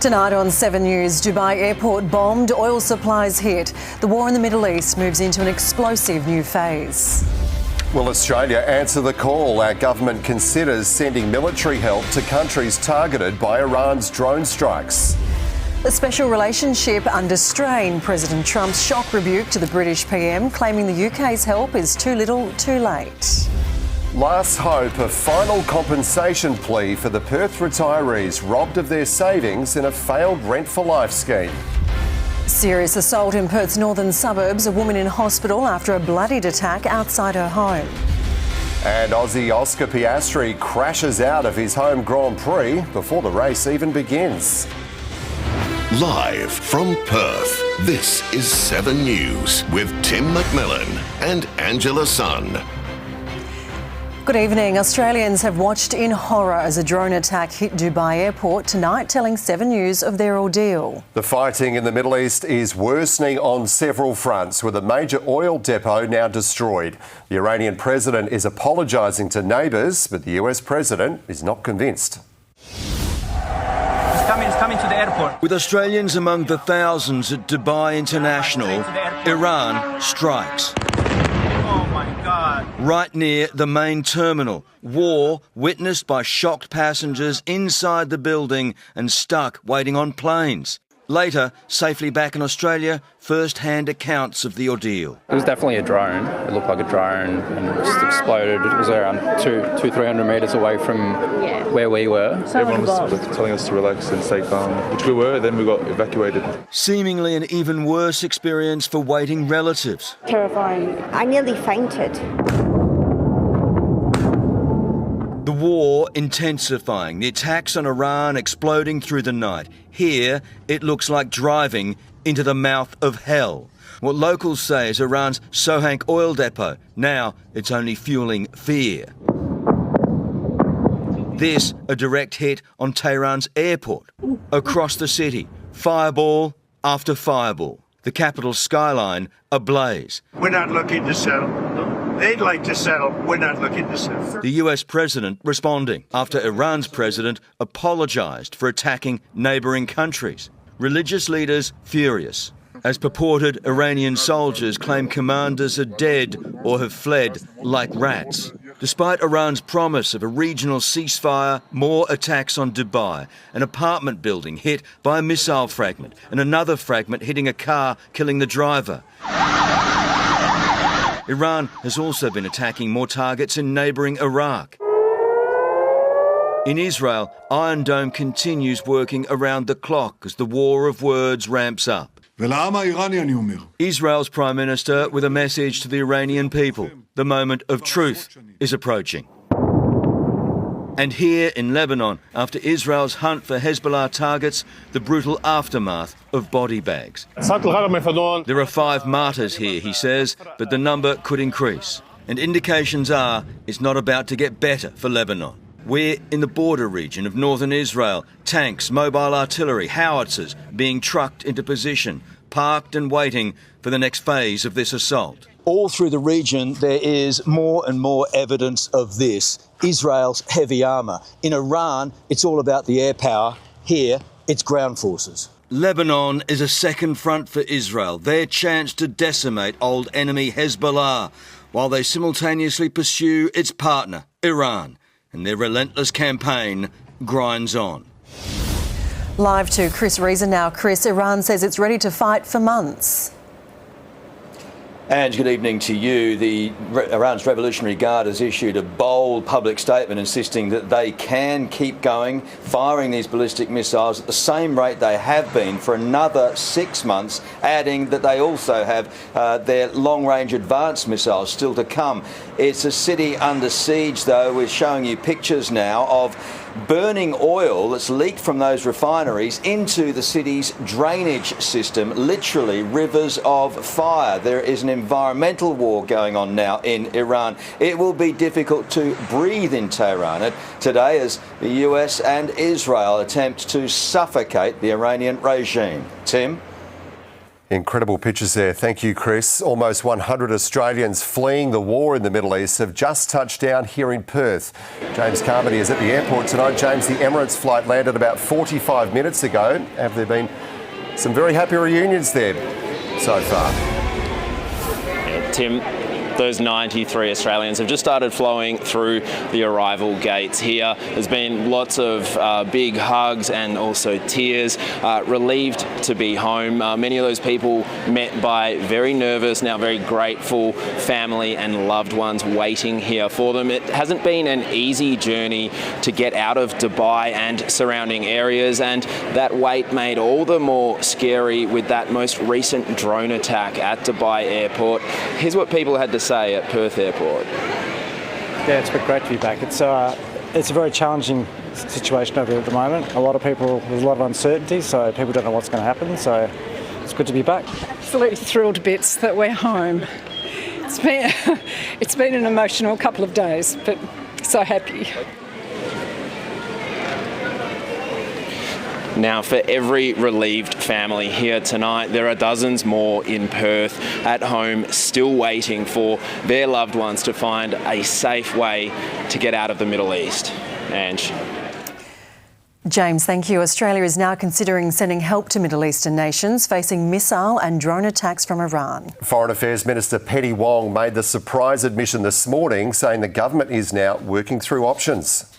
Tonight on 7 News, Dubai airport bombed, oil supplies hit. The war in the Middle East moves into an explosive new phase. Will Australia answer the call? Our government considers sending military help to countries targeted by Iran's drone strikes. The special relationship under strain. President Trump's shock rebuke to the British PM, claiming the UK's help is too little, too late. Last hope, a final compensation plea for the Perth retirees robbed of their savings in a failed Rent for Life scheme. Serious assault in Perth's northern suburbs, a woman in hospital after a bloodied attack outside her home. And Aussie Oscar Piastri crashes out of his home Grand Prix before the race even begins. Live from Perth, this is 7 News with Tim McMillan and Angela Tsun. Good evening. Australians have watched in horror as a drone attack hit Dubai airport tonight, telling 7 News of their ordeal. The fighting in the Middle East is worsening on several fronts, with a major oil depot now destroyed. The Iranian president is apologising to neighbours, but the US president is not convinced. He's coming to the airport. With Australians among the thousands at Dubai International, Iran strikes. Oh my God. Right near the main terminal. War witnessed by shocked passengers inside the building and stuck waiting on planes. Later, safely back in Australia, first-hand accounts of the ordeal. It was definitely a drone. It looked like a drone and it just exploded. It was around 300 metres away from where we were. Everyone was telling us to relax and stay calm, which we were, then we got evacuated. Seemingly an even worse experience for waiting relatives. Terrifying. I nearly fainted. The war intensifying, the attacks on Iran exploding through the night. Here, it looks like driving into the mouth of hell. What locals say is Iran's Sohank oil depot. Now, it's only fueling fear. This, a direct hit on Tehran's airport. Across the city, fireball after fireball. The capital's skyline ablaze. We're not looking to settle. They'd like to settle. We're not looking to settle. The US president responding after Iran's president apologised for attacking neighbouring countries. Religious leaders furious, as purported Iranian soldiers claim commanders are dead or have fled like rats. Despite Iran's promise of a regional ceasefire, more attacks on Dubai, an apartment building hit by a missile fragment, and another fragment hitting a car, killing the driver. Iran has also been attacking more targets in neighbouring Iraq. In Israel, Iron Dome continues working around the clock as the war of words ramps up. Israel's Prime Minister with a message to the Iranian people. The moment of truth is approaching. And here in Lebanon, after Israel's hunt for Hezbollah targets, the brutal aftermath of body bags. There are 5 martyrs here, he says, but the number could increase. And indications are it's not about to get better for Lebanon. We're in the border region of northern Israel. Tanks, mobile artillery, howitzers being trucked into position, parked and waiting for the next phase of this assault. All through the region, there is more and more evidence of this. Israel's heavy armour. In Iran, it's all about the air power. Here, it's ground forces. Lebanon is a second front for Israel, their chance to decimate old enemy Hezbollah, while they simultaneously pursue its partner, Iran, and their relentless campaign grinds on. Live to Chris Reason now. Chris, Iran says it's ready to fight for months. And good evening to you. Iran's Revolutionary Guard has issued a bold public statement insisting that they can keep going, firing these ballistic missiles at the same rate they have been for another 6 months, adding that they also have their long-range advanced missiles still to come. It's a city under siege, though. We're showing you pictures now of burning oil that's leaked from those refineries into the city's drainage system, literally rivers of fire. There is an environmental war going on now in Iran. It will be difficult to breathe in Tehran today as the US and Israel attempt to suffocate the Iranian regime. Tim? Incredible pictures there. Thank you, Chris. Almost 100 Australians fleeing the war in the Middle East have just touched down here in Perth. James Carmody is at the airport tonight. James, the Emirates flight landed about 45 minutes ago. Have there been some very happy reunions there so far? Yeah, Tim, those 93 Australians have just started flowing through the arrival gates here. There's been lots of big hugs and also tears, relieved to be home. Many of those people met by very nervous, now very grateful family and loved ones waiting here for them. It hasn't been an easy journey to get out of Dubai and surrounding areas, and that wait made all the more scary with that most recent drone attack at Dubai Airport. Here's what people had to say at Perth Airport. Yeah, it's been great to be back. It's a very challenging situation over here at the moment. A lot of people, there's a lot of uncertainty, so people don't know what's going to happen, so it's good to be back. Absolutely thrilled to bits that we're home. It's been an emotional couple of days, but so happy. Now, for every relieved family here tonight, there are dozens more in Perth at home still waiting for their loved ones to find a safe way to get out of the Middle East. Ange. James, thank you. Australia is now considering sending help to Middle Eastern nations facing missile and drone attacks from Iran. Foreign Affairs Minister Penny Wong made the surprise admission this morning, saying the government is now working through options.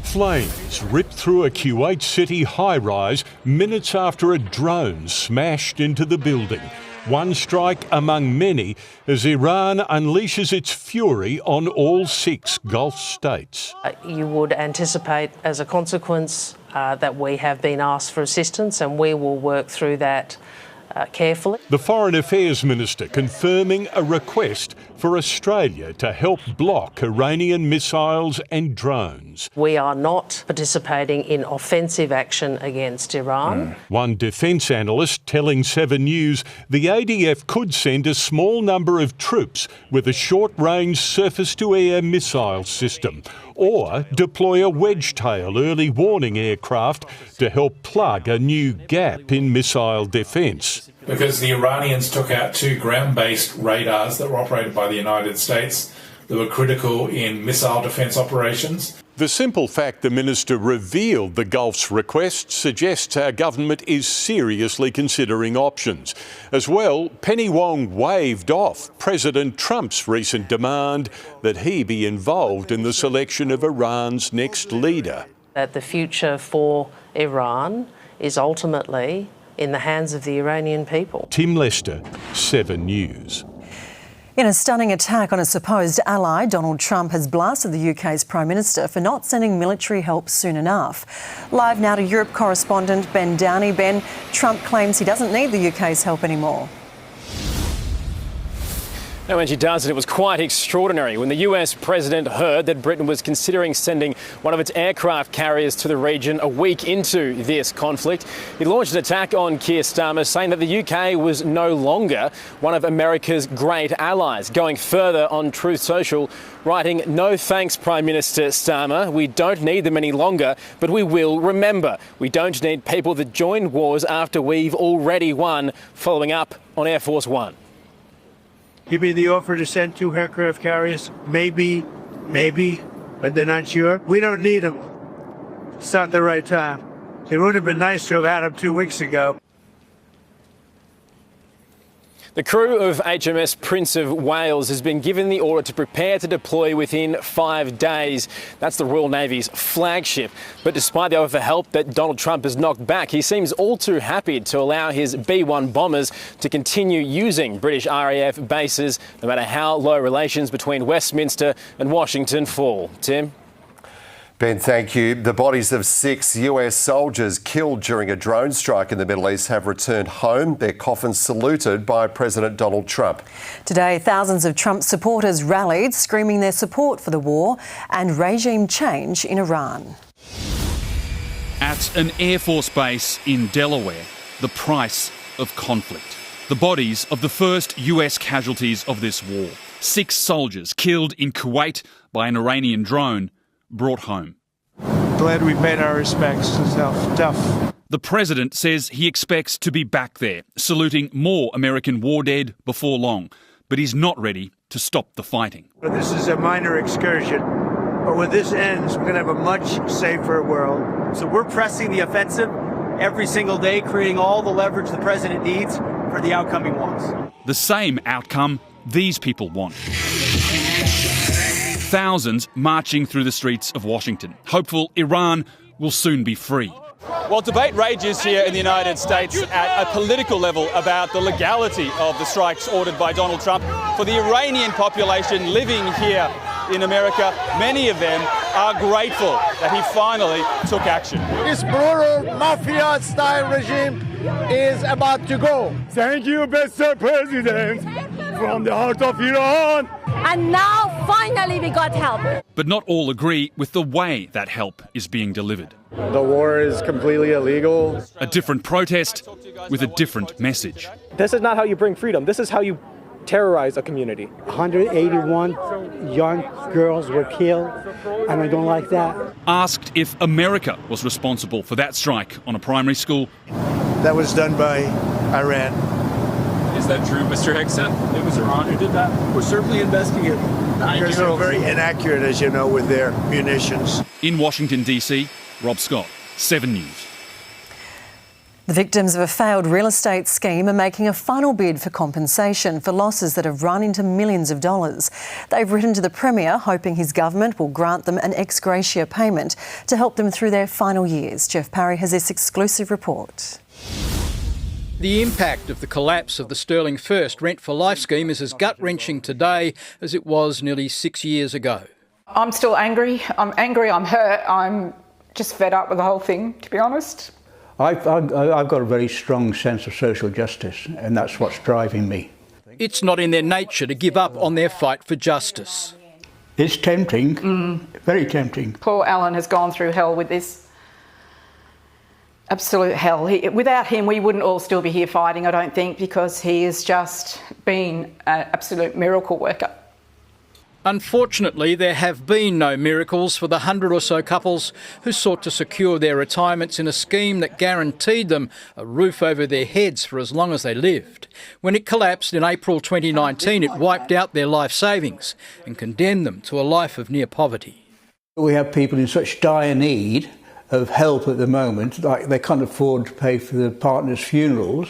Flames ripped through a Kuwait City high-rise minutes after a drone smashed into the building. One strike among many as Iran unleashes its fury on all 6 Gulf states. You would anticipate as a consequence that we have been asked for assistance, and we will work through that carefully. The Foreign Affairs Minister confirming a request for Australia to help block Iranian missiles and drones. We are not participating in offensive action against Iran. One defence analyst telling 7 News the ADF could send a small number of troops with a short-range surface-to-air missile system, or deploy a wedge-tail early warning aircraft to help plug a new gap in missile defence. Because the Iranians took out 2 ground-based radars that were operated by the United States that were critical in missile defence operations. The simple fact the minister revealed the Gulf's request suggests our government is seriously considering options. As well, Penny Wong waved off President Trump's recent demand that he be involved in the selection of Iran's next leader. That the future for Iran is ultimately in the hands of the Iranian people. Tim Lester, 7 News. In a stunning attack on a supposed ally, Donald Trump has blasted the UK's Prime Minister for not sending military help soon enough. Live now to Europe correspondent Ben Downey. Ben, Trump claims he doesn't need the UK's help anymore. No, and she does, and it was quite extraordinary when the US president heard that Britain was considering sending one of its aircraft carriers to the region a week into this conflict. He launched an attack on Keir Starmer, saying that the UK was no longer one of America's great allies. Going further on Truth Social, writing, "No thanks, Prime Minister Starmer. We don't need them any longer, but we will remember. We don't need people that join wars after we've already won," following up on Air Force One. Give me the offer to send 2 aircraft carriers. Maybe, but they're not sure. We don't need them. It's not the right time. It would have been nice to have had them 2 weeks ago. The crew of HMS Prince of Wales has been given the order to prepare to deploy within 5 days. That's the Royal Navy's flagship. But despite the offer for help that Donald Trump has knocked back, he seems all too happy to allow his B-1 bombers to continue using British RAF bases, no matter how low relations between Westminster and Washington fall. Tim? Ben, thank you. The bodies of 6 US soldiers killed during a drone strike in the Middle East have returned home, their coffins saluted by President Donald Trump. Today, thousands of Trump supporters rallied, screaming their support for the war and regime change in Iran. At an Air Force base in Delaware, the price of conflict. The bodies of the first US casualties of this war. 6 soldiers killed in Kuwait by an Iranian drone, brought home. Glad we paid our respects. It's tough. The president says he expects to be back there, saluting more American war dead before long, but he's not ready to stop the fighting. This is a minor excursion, but when this ends, we're going to have a much safer world. So we're pressing the offensive every single day, creating all the leverage the president needs for the outcome he wants. The same outcome these people want. Thousands marching through the streets of Washington, hopeful Iran will soon be free. Well, debate rages here in the United States at a political level about the legality of the strikes ordered by Donald Trump. For the Iranian population living here in America, many of them are grateful that he finally took action. This brutal mafia-style regime is about to go. Thank you, Mr. President, from the heart of Iran. And now, finally, we got help. But not all agree with the way that help is being delivered. The war is completely illegal. A different protest with a different message. This is not how you bring freedom. This is how you terrorize a community. 181 young girls were killed, and I don't like that. Asked if America was responsible for that strike on a primary school. That was done by Iran. Is that true, Mr. Hickson? It was Iran who did that? We're certainly investigating. Because they're very inaccurate, as you know, with their munitions. In Washington, D.C., Rob Scott, 7 News. The victims of a failed real estate scheme are making a final bid for compensation for losses that have run into millions of dollars. They've written to the Premier hoping his government will grant them an ex gratia payment to help them through their final years. Jeff Parry has this exclusive report. The impact of the collapse of the Sterling First Rent for Life scheme is as gut-wrenching today as it was nearly 6 years ago. I'm still angry. I'm hurt. I'm just fed up with the whole thing, to be honest. I've got a very strong sense of social justice, and that's what's driving me. It's not in their nature to give up on their fight for justice. It's tempting, very tempting. Poor Alan has gone through hell with this. Absolute hell. Without him, we wouldn't all still be here fighting, I don't think, because he has just been an absolute miracle worker. Unfortunately, there have been no miracles for the 100 or so couples who sought to secure their retirements in a scheme that guaranteed them a roof over their heads for as long as they lived. When it collapsed in April 2019, it wiped out their life savings and condemned them to a life of near poverty. We have people in such dire need of help at the moment, like they can't afford to pay for their partners' funerals,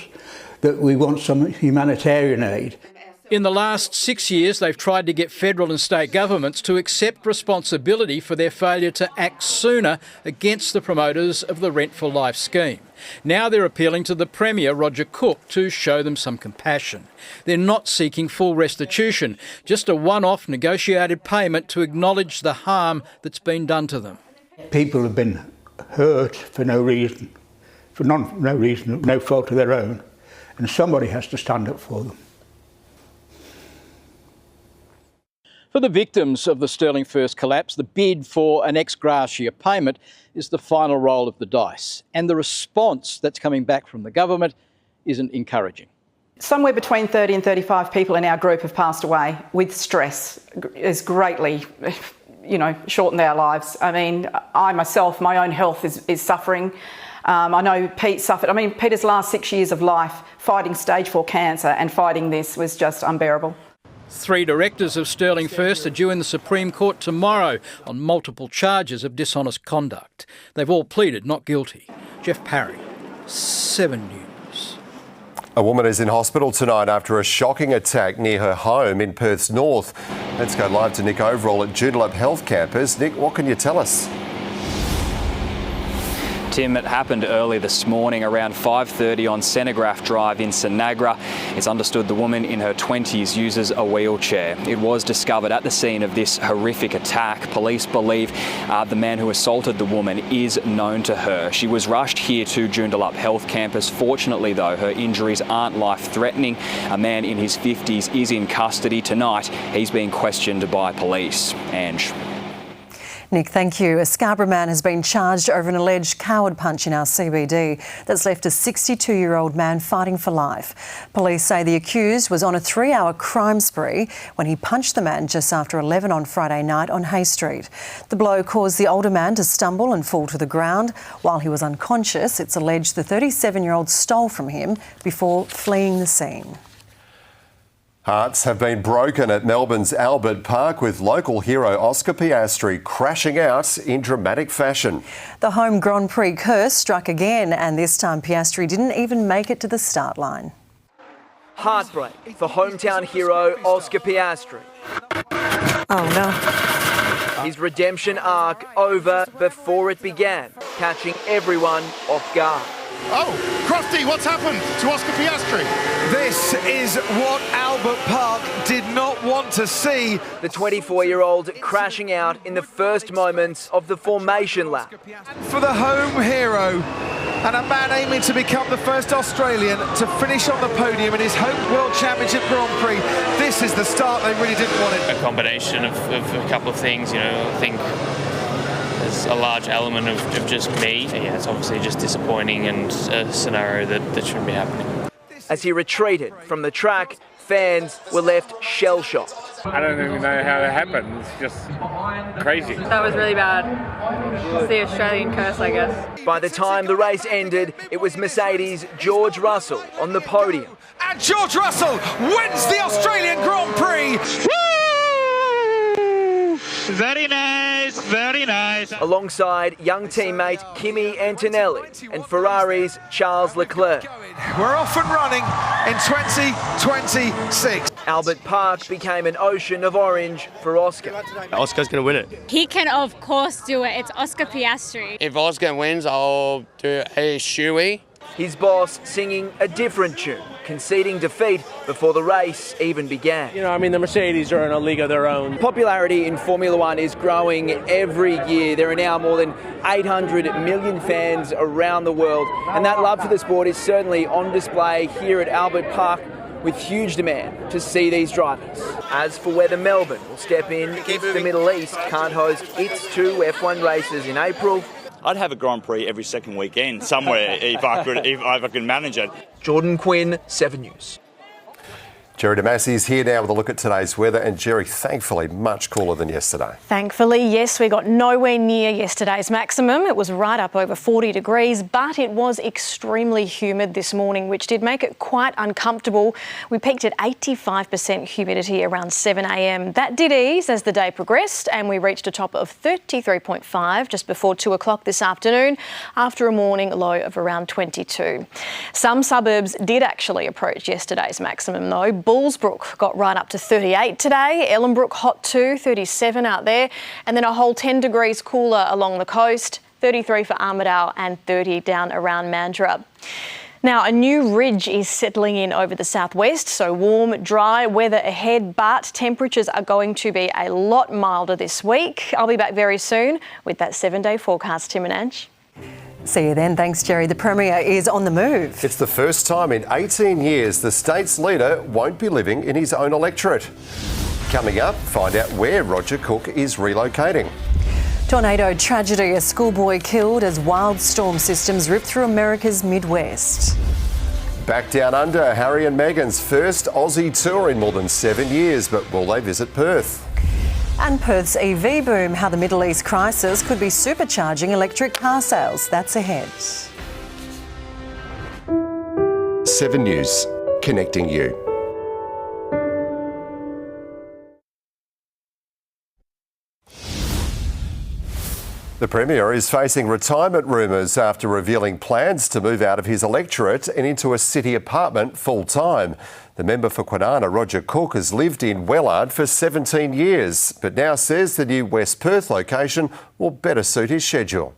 that we want some humanitarian aid. In the last 6 years, they've tried to get federal and state governments to accept responsibility for their failure to act sooner against the promoters of the Rent for Life scheme. Now they're appealing to the Premier, Roger Cook, to show them some compassion. They're not seeking full restitution, just a one-off negotiated payment to acknowledge the harm that's been done to them. People have been hurt for no reason, no fault of their own, and somebody has to stand up for them. For the victims of the Sterling First collapse, the bid for an ex gratia payment is the final roll of the dice, and the response that's coming back from the government isn't encouraging. Somewhere between 30 and 35 people in our group have passed away with stress. It's greatly, shortened our lives. I mean, I myself, my own health is suffering. I know Pete suffered. I mean, Peter's last 6 years of life fighting stage 4 cancer and fighting this was just unbearable. 3 directors of Sterling First are due in the Supreme Court tomorrow on multiple charges of dishonest conduct. They've all pleaded not guilty. Jeff Parry, 7 News. A woman is in hospital tonight after a shocking attack near her home in Perth's north. Let's go live to Nick Overall at Joondalup Health Campus. Nick, what can you tell us? Tim, it happened early this morning around 5:30 on Cenegraph Drive in Sanagra. It's understood the woman in her 20s uses a wheelchair. It was discovered at the scene of this horrific attack. Police believe the man who assaulted the woman is known to her. She was rushed here to Joondalup Health Campus. Fortunately, though, her injuries aren't life-threatening. A man in his 50s is in custody tonight. He's being questioned by police. Ange. Nick, thank you. A Scarborough man has been charged over an alleged coward punch in our CBD that's left a 62-year-old man fighting for life. Police say the accused was on a 3-hour crime spree when he punched the man just after 11 on Friday night on Hay Street. The blow caused the older man to stumble and fall to the ground. While he was unconscious, it's alleged the 37-year-old stole from him before fleeing the scene. Hearts have been broken at Melbourne's Albert Park with local hero Oscar Piastri crashing out in dramatic fashion. The home Grand Prix curse struck again, and this time Piastri didn't even make it to the start line. Heartbreak for hometown hero Oscar Piastri. Oh no. His redemption arc over before it began, catching everyone off guard. Oh, Crofty, what's happened to Oscar Piastri? This is what Albert Park did not want to see. The 24-year-old crashing out in the first moments of the formation lap. For the home hero, and a man aiming to become the first Australian to finish on the podium in his home World Championship Grand Prix. This is the start they really didn't want it. A combination of a couple of things, I think there's a large element of just me. Yeah, it's obviously just disappointing and a scenario that shouldn't be happening. As he retreated from the track, fans were left shell-shocked. I don't even know how that happened. It's just crazy. That was really bad. It's the Australian curse, I guess. By the time the race ended, it was Mercedes' George Russell on the podium. And George Russell wins the Australian Grand Prix! Very nice, very nice. Alongside young teammate Kimi Antonelli and Ferrari's Charles Leclerc. We're off and running in 2026. Albert Park became an ocean of orange for Oscar. Oscar's going to win it. He can, of course, do it. It's Oscar Piastri. If Oscar wins, I'll do a shoey. His boss singing a different tune, conceding defeat before the race even began. The Mercedes are in a league of their own. Popularity in Formula One is growing every year. There are now more than 800 million fans around the world, and that love for the sport is certainly on display here at Albert Park, with huge demand to see these drivers. As for whether Melbourne will step in if the Middle East can't host its 2 F1 races in April, I'd have a Grand Prix every second weekend somewhere if I could manage it. Jordan Quinn, 7 News. Jerrie Demasi is here now with a look at today's weather, and Jerrie, thankfully much cooler than yesterday. Thankfully, yes, we got nowhere near yesterday's maximum. It was right up over 40 degrees, but it was extremely humid this morning, which did make it quite uncomfortable. We peaked at 85% humidity around 7 a.m. That did ease as the day progressed, and we reached a top of 33.5 just before 2 o'clock this afternoon, after a morning low of around 22. Some suburbs did actually approach yesterday's maximum though. Bullsbrook got right up to 38 today. Ellenbrook hot too, 37 out there. And then a whole 10 degrees cooler along the coast, 33 for Armidale and 30 down around Mandurah. Now, a new ridge is settling in over the southwest, so warm, dry weather ahead, but temperatures are going to be a lot milder this week. I'll be back very soon with that 7-day forecast, Tim and Ange. See you then. Thanks, Jerrie. The Premier is on the move. It's the first time in 18 years the state's leader won't be living in his own electorate. Coming up, find out where Roger Cook is relocating. Tornado tragedy, a schoolboy killed as wild storm systems rip through America's Midwest. Back down under, Harry and Meghan's first Aussie tour in more than 7 years, but will they visit Perth? And Perth's EV boom, how the Middle East crisis could be supercharging electric car sales. That's ahead. 7 News, connecting you. The Premier is facing retirement rumours after revealing plans to move out of his electorate and into a city apartment full-time. The member for Kwinana, Roger Cook, has lived in Wellard for 17 years, but now says the new West Perth location will better suit his schedule.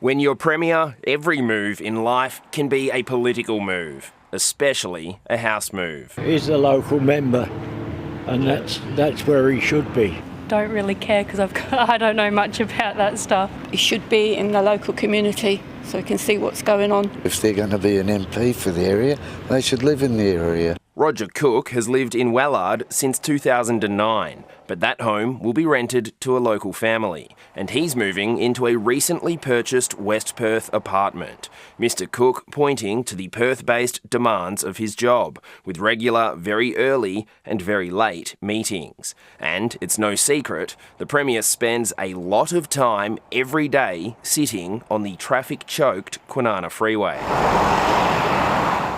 When you're Premier, every move in life can be a political move, especially a house move. He's a local member, and that's where he should be. Don't really care because I don't know much about that stuff. He should be in the local community so he can see what's going on. If they're going to be an MP for the area, they should live in the area. Roger Cook has lived in Wellard since 2009, but that home will be rented to a local family, and he's moving into a recently purchased West Perth apartment. Mr Cook pointing to the Perth-based demands of his job, with regular, very early and very late meetings. And it's no secret, the Premier spends a lot of time every day sitting on the traffic-choked Kwinana Freeway.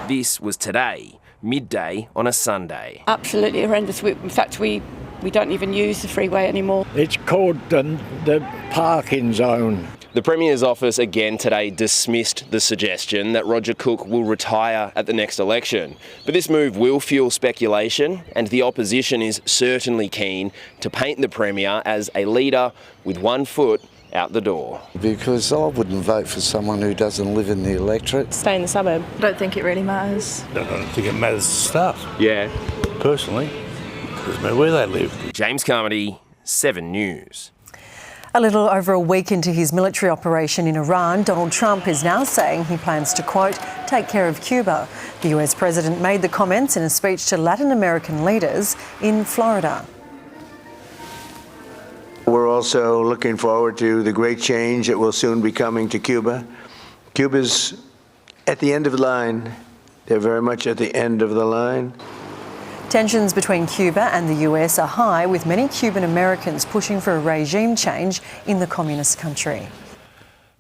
This was today, midday on a Sunday. Absolutely horrendous. In fact, we don't even use the freeway anymore. It's called the parking zone. The Premier's office again today dismissed the suggestion that Roger Cook will retire at the next election. But this move will fuel speculation, and the opposition is certainly keen to paint the Premier as a leader with one foot out the door. Because I wouldn't vote for someone who doesn't live in the electorate. Stay in the suburb. I don't think it really matters. I don't think it matters to staff. Yeah. Personally, it doesn't matter where they live. James Carmody, 7 News. A little over a week into his military operation in Iran, Donald Trump is now saying he plans to, quote, take care of Cuba. The US president made the comments in a speech to Latin American leaders in Florida. We're also looking forward to the great change that will soon be coming to Cuba. Cuba's at the end of the line. They're very much at the end of the line. Tensions between Cuba and the US are high, with many Cuban Americans pushing for a regime change in the communist country.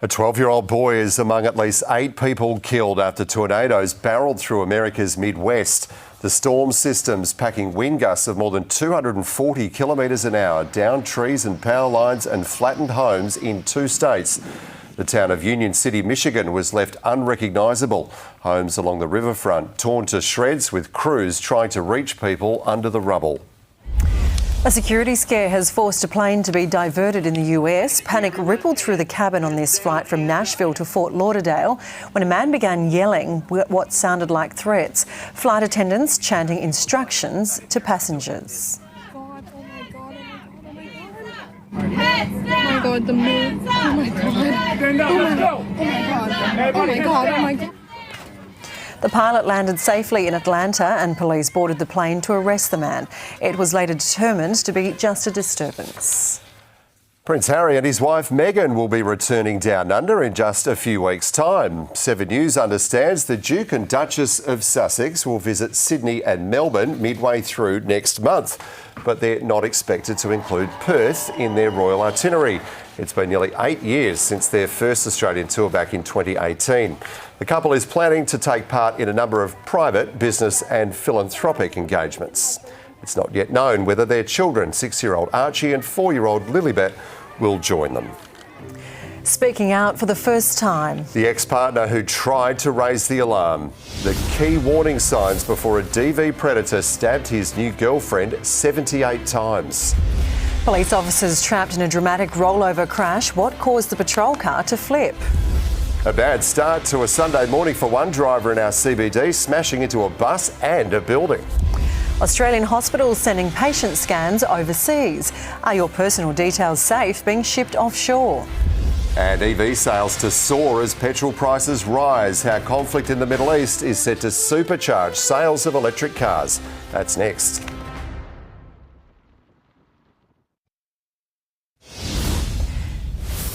A 12-year-old boy is among at least 8 people killed after tornadoes barreled through America's Midwest. The storm system's packing wind gusts of more than 240 kilometres an hour down trees and power lines and flattened homes in 2 states. The town of Union City, Michigan was left unrecognisable. Homes along the riverfront torn to shreds, with crews trying to reach people under the rubble. A security scare has forced a plane to be diverted in the US. Panic rippled through the cabin on this flight from Nashville to Fort Lauderdale when a man began yelling what sounded like threats. Flight attendants chanting instructions to passengers. Oh my God, the moon. Oh my God. Oh my God. Oh my God. Oh my God. The pilot landed safely in Atlanta and police boarded the plane to arrest the man. It was later determined to be just a disturbance. Prince Harry and his wife Meghan will be returning down under in just a few weeks' time. 7 News understands the Duke and Duchess of Sussex will visit Sydney and Melbourne midway through next month, but they're not expected to include Perth in their royal itinerary. It's been nearly 8 years since their first Australian tour back in 2018. The couple is planning to take part in a number of private, business and philanthropic engagements. It's not yet known whether their children, 6-year-old Archie and 4-year-old Lilibet, will join them. Speaking out for the first time. The ex-partner who tried to raise the alarm. The key warning signs before a DV predator stabbed his new girlfriend 78 times. Police officers trapped in a dramatic rollover crash. What caused the patrol car to flip? A bad start to a Sunday morning for one driver in our CBD, smashing into a bus and a building. Australian hospitals sending patient scans overseas. Are your personal details safe being shipped offshore? And EV sales to soar as petrol prices rise. How conflict in the Middle East is set to supercharge sales of electric cars. That's next.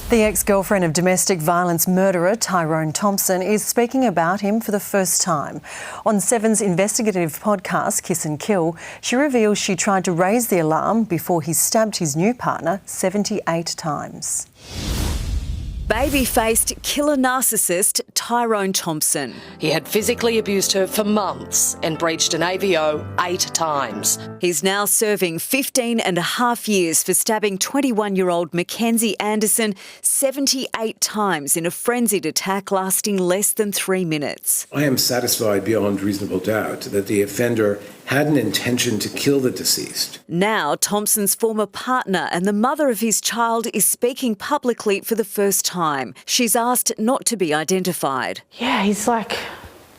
The ex-girlfriend of domestic violence murderer Tyrone Thompson is speaking about him for the first time. On Seven's investigative podcast, Kiss and Kill, she reveals she tried to raise the alarm before he stabbed his new partner 78 times. Baby-faced killer narcissist Tyrone Thompson. He had physically abused her for months and breached an AVO 8 times. He's now serving 15 and a half years for stabbing 21-year-old Mackenzie Anderson 78 times in a frenzied attack lasting less than 3 minutes. I am satisfied beyond reasonable doubt that the offender had an intention to kill the deceased. Now, Thompson's former partner and the mother of his child is speaking publicly for the first time. She's asked not to be identified. Yeah, he's like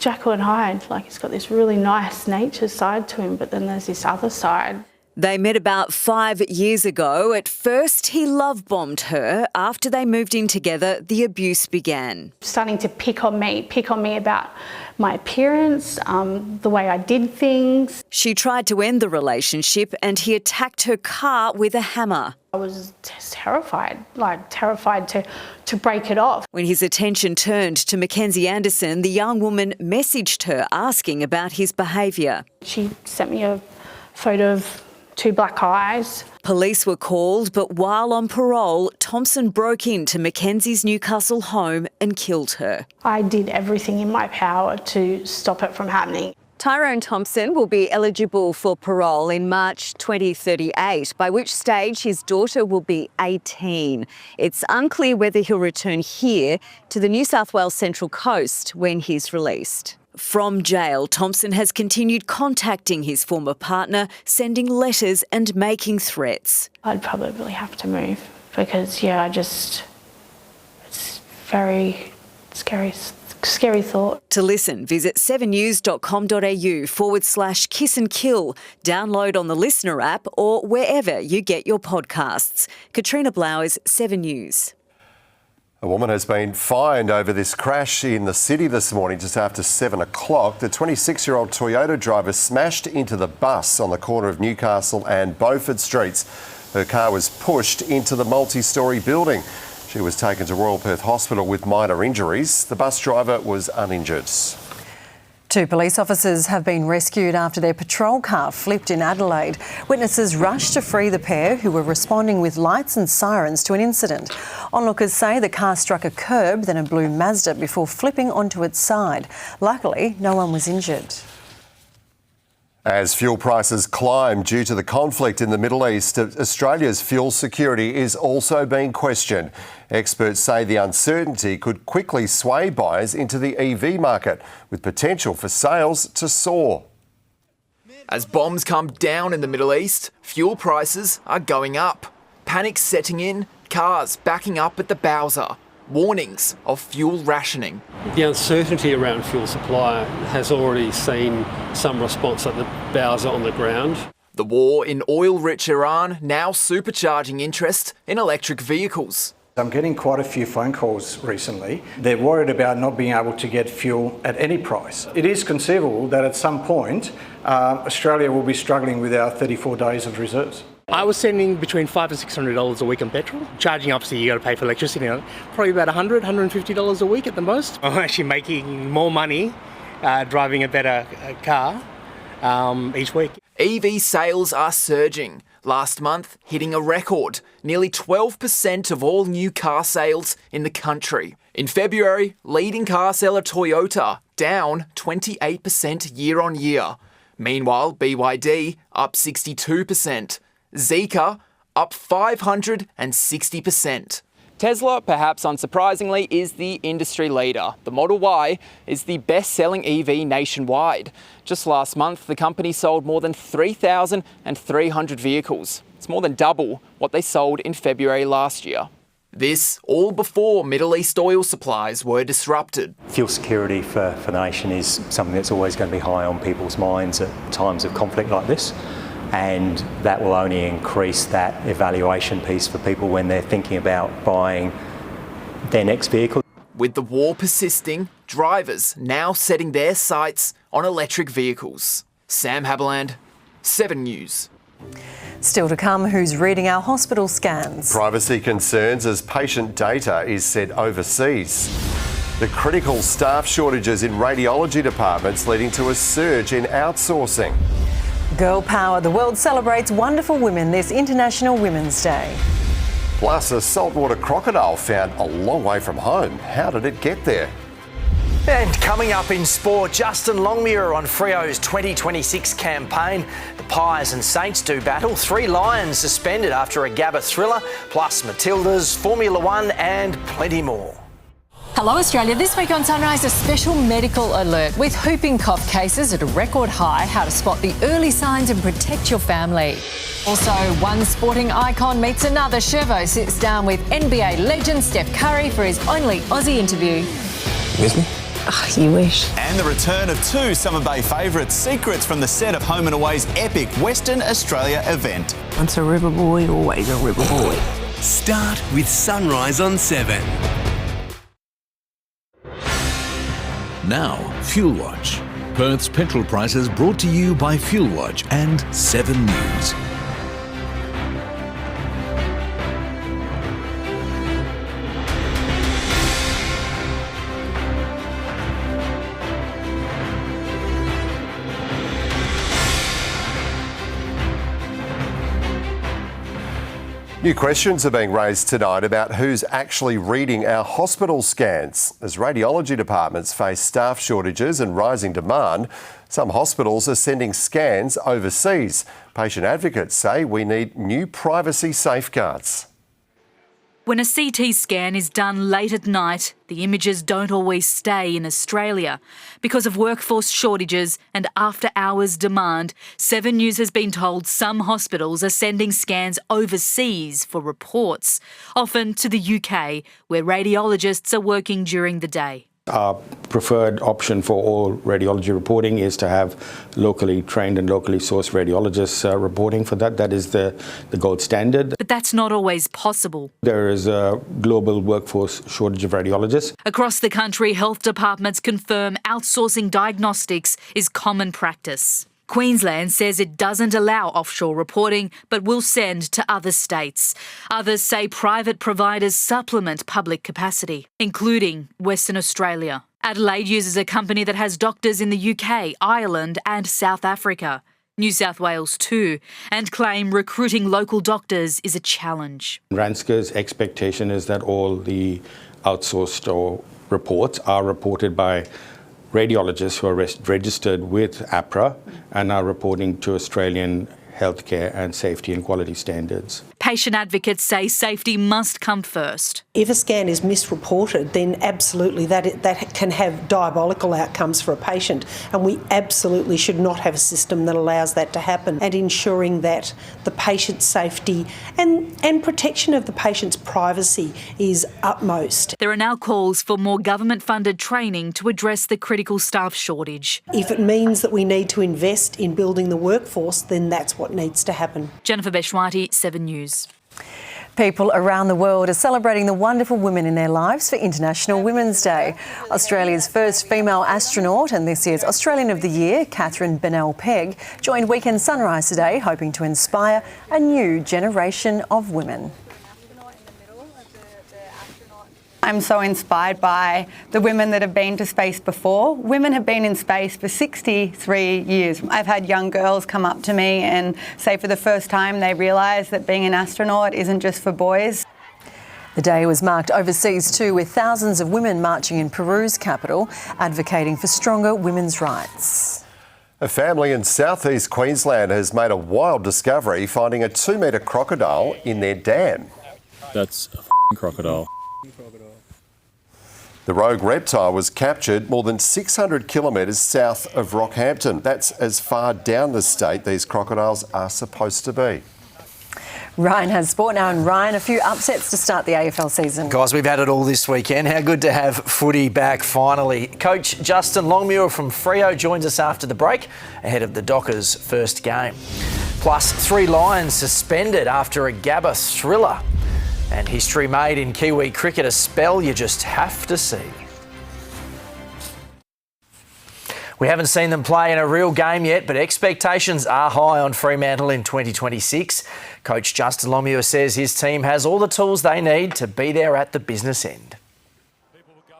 Jekyll and Hyde. Like, he's got this really nice nature side to him, but then there's this other side. They met about 5 years ago. At first, he love-bombed her. After they moved in together, the abuse began. Starting to pick on me about my appearance, the way I did things. She tried to end the relationship and he attacked her car with a hammer. I was just terrified to break it off. When his attention turned to Mackenzie Anderson, the young woman messaged her asking about his behaviour. She sent me a photo of 2 black eyes. Police were called, but while on parole, Thompson broke into Mackenzie's Newcastle home and killed her. I did everything in my power to stop it from happening. Tyrone Thompson will be eligible for parole in March 2038, by which stage his daughter will be 18. It's unclear whether he'll return here to the New South Wales Central Coast when he's released. From jail, Thompson has continued contacting his former partner, sending letters and making threats. I'd probably have to move because, it's very scary thought. To listen, visit 7news.com.au/kiss and kill. Download on the Listener app or wherever you get your podcasts. Katrina Blowers, 7 News. A woman has been fined over this crash in the city this morning just after 7 o'clock. The 26-year-old Toyota driver smashed into the bus on the corner of Newcastle and Beaufort Streets. Her car was pushed into the multi-storey building. She was taken to Royal Perth Hospital with minor injuries. The bus driver was uninjured. 2 police officers have been rescued after their patrol car flipped in Adelaide. Witnesses rushed to free the pair, who were responding with lights and sirens to an incident. Onlookers say the car struck a curb, then a blue Mazda before flipping onto its side. Luckily, no one was injured. As fuel prices climb due to the conflict in the Middle East, Australia's fuel security is also being questioned. Experts say the uncertainty could quickly sway buyers into the EV market, with potential for sales to soar. As bombs come down in the Middle East, fuel prices are going up. Panic's setting in, cars backing up at the Bowser. Warnings of fuel rationing. The uncertainty around fuel supply has already seen some response at the Bowser on the ground. The war in oil-rich Iran now supercharging interest in electric vehicles. I'm getting quite a few phone calls recently. They're worried about not being able to get fuel at any price. It is conceivable that at some point Australia will be struggling with our 34 days of reserves. I was spending between $500 and $600 a week on petrol. Charging, obviously, you got to pay for electricity on it. Probably about $100, $150 a week at the most. I'm actually making more money driving a better car each week. EV sales are surging. Last month, hitting a record. Nearly 12% of all new car sales in the country. In February, leading car seller Toyota down 28% year on year. Meanwhile, BYD up 62%. Zeekr up 560%. Tesla, perhaps unsurprisingly, is the industry leader. The Model Y is the best-selling EV nationwide. Just last month, the company sold more than 3,300 vehicles. It's more than double what they sold in February last year. This all before Middle East oil supplies were disrupted. Fuel security for the nation is something that's always going to be high on people's minds at times of conflict like this. And that will only increase that evaluation piece for people when they're thinking about buying their next vehicle. With the war persisting, drivers now setting their sights on electric vehicles. Sam Haberland, 7 News. Still to come, who's reading our hospital scans? Privacy concerns as patient data is sent overseas. The critical staff shortages in radiology departments leading to a surge in outsourcing. Girl power. The world celebrates wonderful women this International Women's Day. Plus, a saltwater crocodile found a long way from home. How did it get there? And coming up in sport, Justin Longmuir on Freo's 2026 campaign. The Pies and Saints do battle. 3 Lions suspended after a Gabba thriller, plus Matildas, Formula One and plenty more. Hello Australia, this week on Sunrise, a special medical alert with whooping cough cases at a record high, how to spot the early signs and protect your family. Also, one sporting icon meets another. Shervo sits down with NBA legend Steph Curry for his only Aussie interview. With me? Oh, you wish. And the return of two Summer Bay favourites, secrets from the set of Home and Away's epic Western Australia event. Once a river boy, always a river boy. Start with Sunrise on 7. Now, Fuel Watch. Perth's petrol prices brought to you by Fuel Watch and 7 News. New questions are being raised tonight about who's actually reading our hospital scans. As radiology departments face staff shortages and rising demand, some hospitals are sending scans overseas. Patient advocates say we need new privacy safeguards. When a CT scan is done late at night, the images don't always stay in Australia. Because of workforce shortages and after-hours demand, 7 News has been told some hospitals are sending scans overseas for reports, often to the UK, where radiologists are working during the day. Our preferred option for all radiology reporting is to have locally trained and locally sourced radiologists reporting for that. That is the gold standard. But that's not always possible. There is a global workforce shortage of radiologists. Across the country, health departments confirm outsourcing diagnostics is common practice. Queensland says it doesn't allow offshore reporting, but will send to other states. Others say private providers supplement public capacity, including Western Australia. Adelaide uses a company that has doctors in the UK, Ireland and South Africa. New South Wales too, and claim recruiting local doctors is a challenge. Ranska's expectation is that all the outsourced or reports are reported by radiologists who are registered with APRA and are reporting to Australian healthcare and safety and quality standards. Patient advocates say safety must come first. If a scan is misreported, then absolutely that can have diabolical outcomes for a patient, and we absolutely should not have a system that allows that to happen, and ensuring that the patient's safety and protection of the patient's privacy is utmost. There are now calls for more government-funded training to address the critical staff shortage. If it means that we need to invest in building the workforce, then that's what needs to happen. Jennifer Beshwati, 7 News. People around the world are celebrating the wonderful women in their lives for International Women's Day. Australia's first female astronaut and this year's Australian of the Year, Catherine Bennell-Pegg, joined Weekend Sunrise today, hoping to inspire a new generation of women. I'm so inspired by the women that have been to space before. Women have been in space for 63 years. I've had young girls come up to me and say for the first time they realise that being an astronaut isn't just for boys. The day was marked overseas too, with thousands of women marching in Peru's capital, advocating for stronger women's rights. A family in southeast Queensland has made a wild discovery, finding a 2-metre crocodile in their dam. That's a crocodile. The rogue reptile was captured more than 600 kilometres south of Rockhampton. That's as far down the state these crocodiles are supposed to be. Ryan has sport now, and Ryan, a few upsets to start the AFL season. Guys, we've had it all this weekend. How good to have footy back finally. Coach Justin Longmuir from Freo joins us after the break ahead of the Dockers' first game. Plus, 3 Lions suspended after a Gabba thriller. And history made in Kiwi cricket, a spell you just have to see. We haven't seen them play in a real game yet, but expectations are high on Fremantle in 2026. Coach Justin Longmuir says his team has all the tools they need to be there at the business end.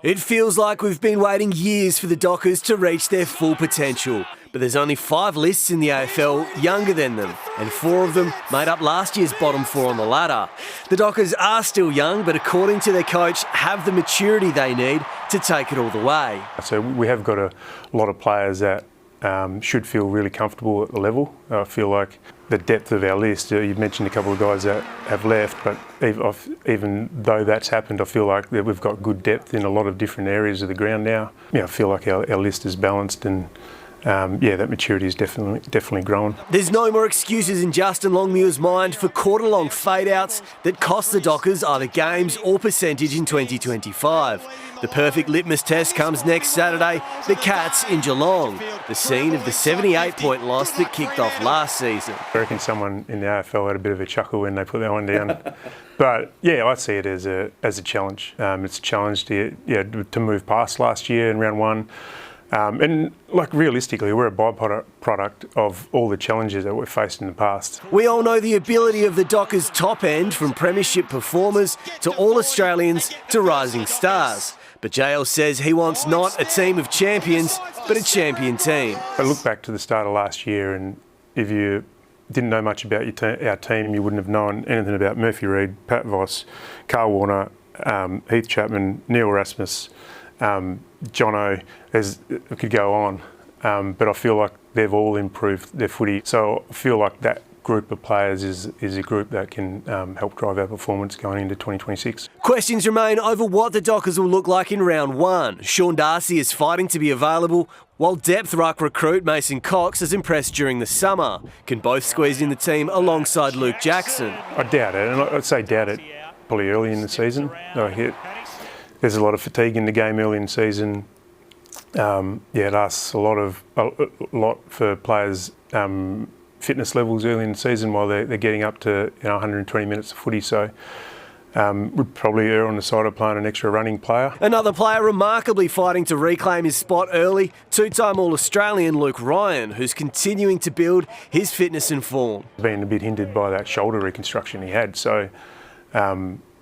It feels like we've been waiting years for the Dockers to reach their full potential. But there's only 5 lists in the AFL younger than them, and 4 of them made up last year's bottom 4 on the ladder. The Dockers are still young, but according to their coach, have the maturity they need to take it all the way. So we have got a lot of players that should feel really comfortable at the level. I feel like the depth of our list, you've mentioned a couple of guys that have left, but even though that's happened, I feel like that we've got good depth in a lot of different areas of the ground now. I feel like our list is balanced and that maturity is definitely grown. There's no more excuses in Justin Longmuir's mind for quarter-long fade-outs that cost the Dockers either games or percentage in 2025. The perfect litmus test comes next Saturday, the Cats in Geelong, the scene of the 78-point loss that kicked off last season. I reckon someone in the AFL had a bit of a chuckle when they put that one down. But yeah, I see it as a challenge. It's a challenge to move past last year in round one. And like realistically, we're a byproduct of all the challenges that we've faced in the past. We all know the ability of the Dockers' top end, from premiership performers to All-Australians to rising stars. But JL says he wants not a team of champions, but a champion team. I look back to the start of last year, and if you didn't know much about our team, you wouldn't have known anything about Murphy Reid, Pat Voss, Carl Warner, Heath Chapman, Neil Rasmus, Jono. It could go on, but I feel like they've all improved their footy. So I feel like that group of players is a group that can help drive our performance going into 2026. Questions remain over what the Dockers will look like in round one. Sean Darcy is fighting to be available, while depth ruck recruit Mason Cox has impressed during the summer. Can both squeeze in the team alongside Luke Jackson? I doubt it, and I'd say doubt it probably early in the season. There's a lot of fatigue in the game early in the season. It asks a lot for players' fitness levels early in the season while they're getting up to 120 minutes of footy. So we'd probably err on the side of playing an extra running player. Another player remarkably fighting to reclaim his spot early, two-time All-Australian Luke Ryan, who's continuing to build his fitness and form. Been a bit hindered by that shoulder reconstruction he had. So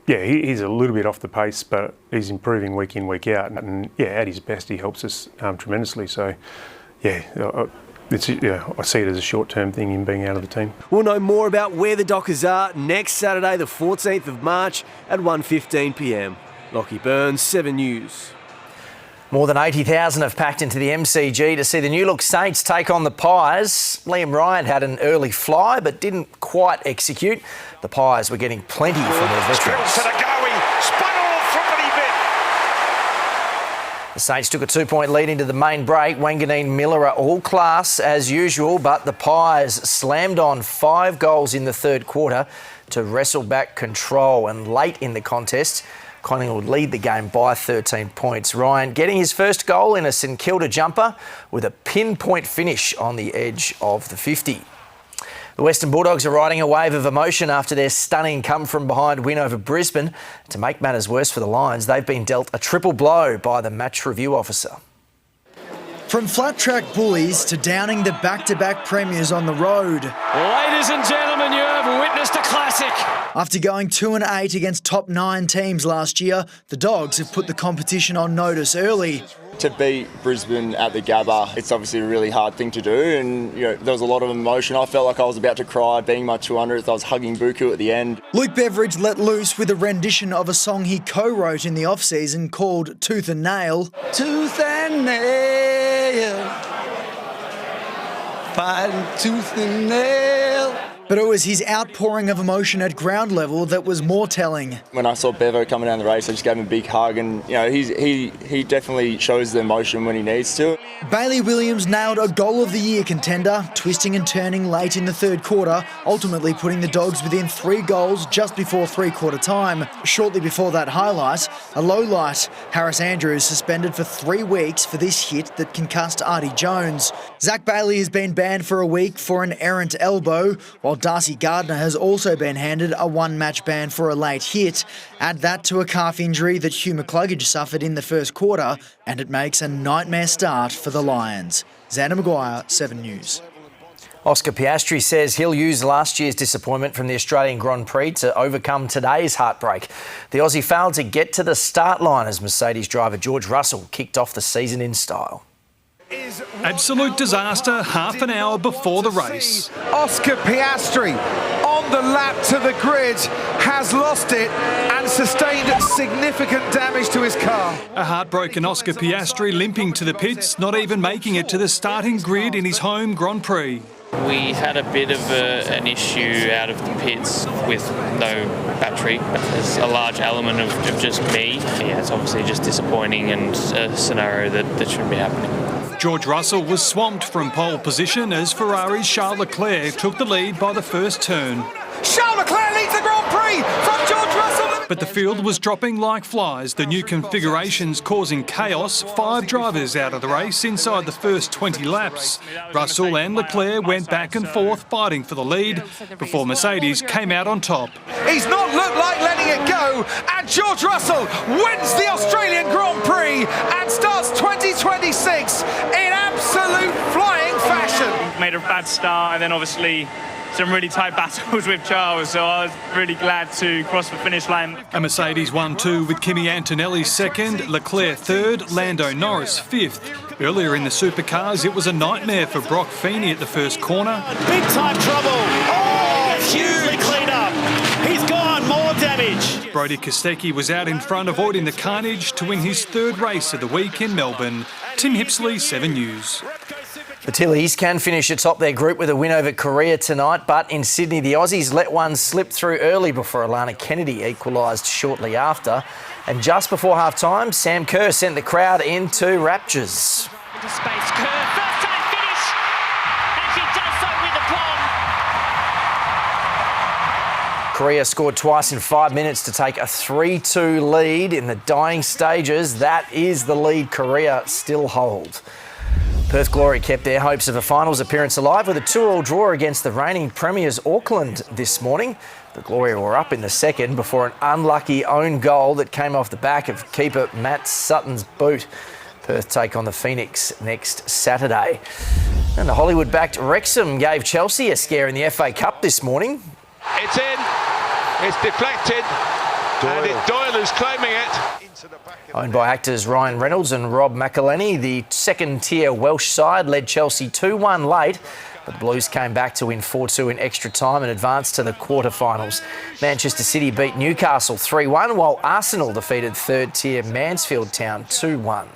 he's a little bit off the pace, but he's improving week in, week out. And at his best, he helps us tremendously. So I see it as a short-term thing in being out of the team. We'll know more about where the Dockers are next Saturday, the 14th of March at 1:15 p.m. Lockie Burns, 7 News. More than 80,000 have packed into the MCG to see the New Look Saints take on the Pies. Liam Ryan had an early fly but didn't quite execute. The Pies were getting plenty from their veterans. The Saints took a 2-point lead into the main break. Wanganeen Miller are all class as usual, but the Pies slammed on 5 goals in the third quarter to wrestle back control, and late in the contest, Collingwood lead the game by 13 points. Ryan getting his first goal in a St Kilda jumper with a pinpoint finish on the edge of the 50. The Western Bulldogs are riding a wave of emotion after their stunning come-from-behind win over Brisbane. To make matters worse for the Lions, they've been dealt a triple blow by the match review officer. From flat-track bullies to downing the back-to-back premiers on the road. Ladies and gentlemen, you have witnessed a classic. After going 2-8 against top 9 teams last year, the Dogs have put the competition on notice early. To beat Brisbane at the Gabba, it's obviously a really hard thing to do, and there was a lot of emotion. I felt like I was about to cry being my 200th. I was hugging Buku at the end. Luke Beveridge let loose with a rendition of a song he co-wrote in the off-season called Tooth and Nail. Tooth and nail, fighting tooth and nail. But it was his outpouring of emotion at ground level that was more telling. When I saw Bevo coming down the race, I just gave him a big hug, and he definitely shows the emotion when he needs to. Bailey Williams nailed a goal of the year contender, twisting and turning late in the third quarter, ultimately putting the Dogs within 3 goals just before three-quarter time. Shortly before that highlight, a low light, Harris Andrews suspended for 3 weeks for this hit that concussed Artie Jones. Zach Bailey has been banned for a week for an errant elbow, while Darcy Gardner has also been handed a 1-match ban for a late hit. Add that to a calf injury that Hugh McCluggage suffered in the first quarter, and it makes a nightmare start for the Lions. Xander Maguire, 7 News. Oscar Piastri says he'll use last year's disappointment from the Australian Grand Prix to overcome today's heartbreak. The Aussie failed to get to the start line as Mercedes driver George Russell kicked off the season in style. Absolute disaster half an hour before the race. Oscar Piastri on the lap to the grid has lost it and sustained significant damage to his car. A heartbroken Oscar Piastri limping to the pits, not even making it to the starting grid in his home Grand Prix. We had a bit of an issue out of the pits with no battery. There's a large element of just me. Yeah, it's obviously just disappointing and a scenario that shouldn't be happening. George Russell was swamped from pole position as Ferrari's Charles Leclerc took the lead by the first turn. Charles Leclerc leads the Grand Prix from George Russell. But the field was dropping like flies, the new configurations causing chaos. 5 drivers out of the race inside the first 20 laps. Russell and Leclerc went back and forth fighting for the lead before Mercedes came out on top. He's not looked like letting it go, and George Russell wins the Australian Grand Prix and starts 2026 in absolute flying fashion. Made a bad start and then obviously some really tight battles with Charles, so I was really glad to cross the finish line. A Mercedes 1-2 with Kimi Antonelli second, Leclerc third, Lando Norris fifth. Earlier in the supercars, it was a nightmare for Brock Feeney at the first corner. Big time trouble. Oh, hugely cleaned up. He's gone, more damage. Brodie Kostecki was out in front, avoiding the carnage to win his 3rd race of the week in Melbourne. Tim Hipsley, 7 News. The Tillies can finish atop their group with a win over Korea tonight, but in Sydney the Aussies let one slip through early before Alana Kennedy equalised shortly after. And just before half-time, Sam Kerr sent the crowd into raptures. Into space, Kerr, first time finish, and she does so with aplomb. Korea scored twice in 5 minutes to take a 3-2 lead in the dying stages. That is the lead Korea still hold. Perth Glory kept their hopes of a finals appearance alive with a 2-2 draw against the reigning premiers Auckland this morning. The Glory were up in the second before an unlucky own goal that came off the back of keeper Matt Sutton's boot. Perth take on the Phoenix next Saturday. And the Hollywood-backed Wrexham gave Chelsea a scare in the FA Cup this morning. It's in, it's deflected, and Doyle is claiming it. Owned by actors Ryan Reynolds and Rob McElhenney, the second-tier Welsh side led Chelsea 2-1 late, but the Blues came back to win 4-2 in extra time and advanced to the quarter-finals. Manchester City beat Newcastle 3-1, while Arsenal defeated third-tier Mansfield Town 2-1.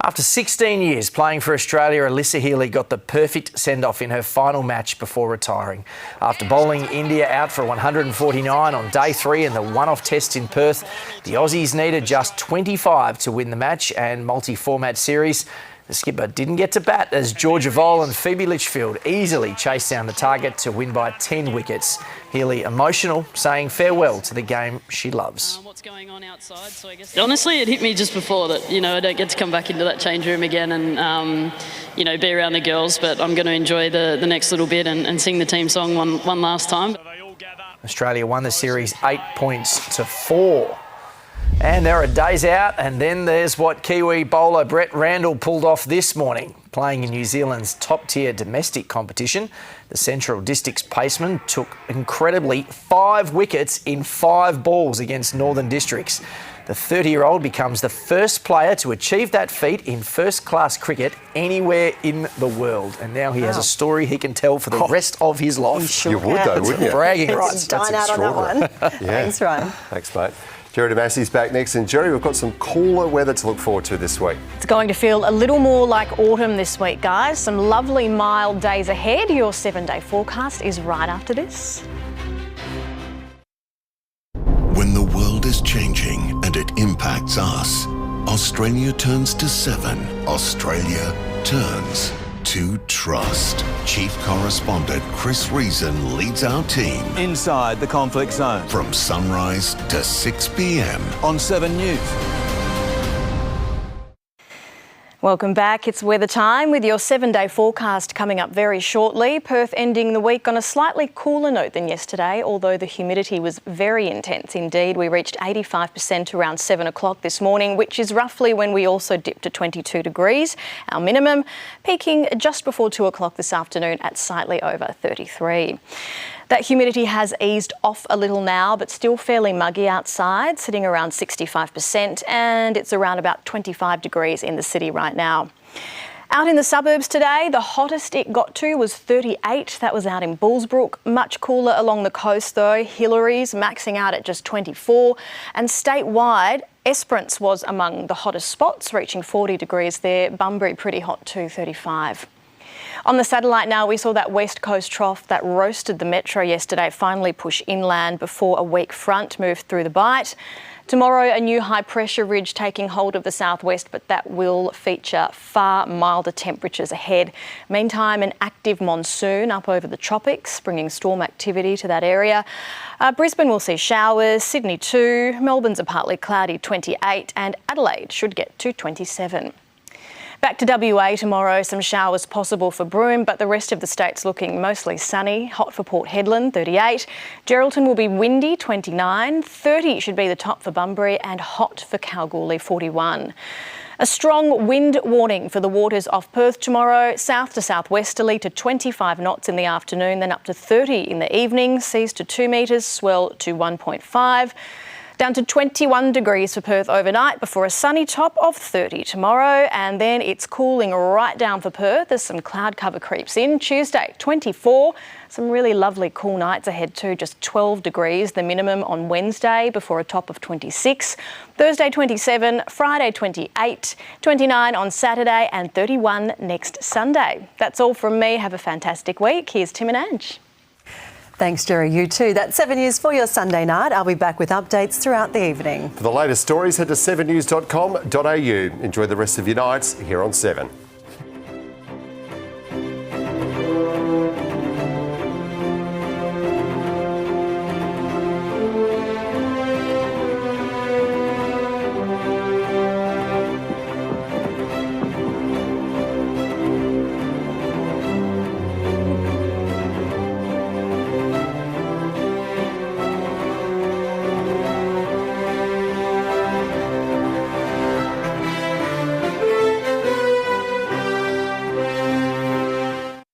After 16 years playing for Australia, Alyssa Healy got the perfect send-off in her final match before retiring. After bowling India out for 149 on day 3 in the one-off test in Perth, the Aussies needed just 25 to win the match and multi-format series. The skipper didn't get to bat as Georgia Vole and Phoebe Litchfield easily chased down the target to win by 10 wickets. Healy emotional, saying farewell to the game she loves. What's going on outside? So I guess honestly, it hit me just before that. I don't get to come back into that change room again and be around the girls. But I'm going to enjoy the next little bit and sing the team song one last time. Australia won the series 8 points to 4. And there are days out, and then there's what Kiwi bowler Brett Randall pulled off this morning. Playing in New Zealand's top-tier domestic competition, the Central Districts paceman took incredibly 5 wickets in 5 balls against Northern Districts. The 30-year-old becomes the first player to achieve that feat in first-class cricket anywhere in the world. And now he has a story he can tell for the rest of his life. You would, though, wouldn't you? Bragging rights. Dine out on that one. Yeah. Thanks, Ryan. Thanks, mate. Jerrie Demasi's back next. And Jerrie, we've got some cooler weather to look forward to this week. It's going to feel a little more like autumn this week, guys. Some lovely mild days ahead. Your 7-day forecast is right after this. When the world is changing and it impacts us, Australia turns to 7. Australia turns to trust. Chief Correspondent Chris Reason leads our team inside the conflict zone from sunrise to 6 p.m. on 7 News. Welcome back. It's weather time with your 7-day forecast coming up very shortly. Perth ending the week on a slightly cooler note than yesterday, although the humidity was very intense indeed. We reached 85% around 7 o'clock this morning, which is roughly when we also dipped to 22 degrees, our minimum, peaking just before 2 o'clock this afternoon at slightly over 33. That humidity has eased off a little now, but still fairly muggy outside, sitting around 65%, and it's around about 25 degrees in the city right now. Out in the suburbs today, the hottest it got to was 38. That was out in Bullsbrook. Much cooler along the coast though. Hillary's maxing out at just 24. And statewide, Esperance was among the hottest spots, reaching 40 degrees there. Bunbury pretty hot too, 35. On the satellite now, we saw that west coast trough that roasted the metro yesterday finally push inland before a weak front moved through the Bight. Tomorrow, a new high pressure ridge taking hold of the southwest, but that will feature far milder temperatures ahead. Meantime, an active monsoon up over the tropics, bringing storm activity to that area. Brisbane will see showers, Sydney too, Melbourne's a partly cloudy 28 and Adelaide should get to 27. Back to WA tomorrow, some showers possible for Broome, but the rest of the state's looking mostly sunny. Hot for Port Hedland, 38. Geraldton will be windy, 29. 30 should be the top for Bunbury and hot for Kalgoorlie, 41. A strong wind warning for the waters off Perth tomorrow, south to southwesterly to 25 knots in the afternoon, then up to 30 in the evening, seas to 2 metres, swell to 1.5. Down to 21 degrees for Perth overnight before a sunny top of 30 tomorrow, and then it's cooling right down for Perth as some cloud cover creeps in. Tuesday, 24. Some really lovely cool nights ahead too, just 12 degrees, the minimum on Wednesday before a top of 26. Thursday, 27, Friday, 28, 29 on Saturday and 31 next Sunday. That's all from me. Have a fantastic week. Here's Tim and Ange. Thanks, Jerry. You too. That's 7 News for your Sunday night. I'll be back with updates throughout the evening. For the latest stories, head to 7news.com.au. Enjoy the rest of your nights here on 7.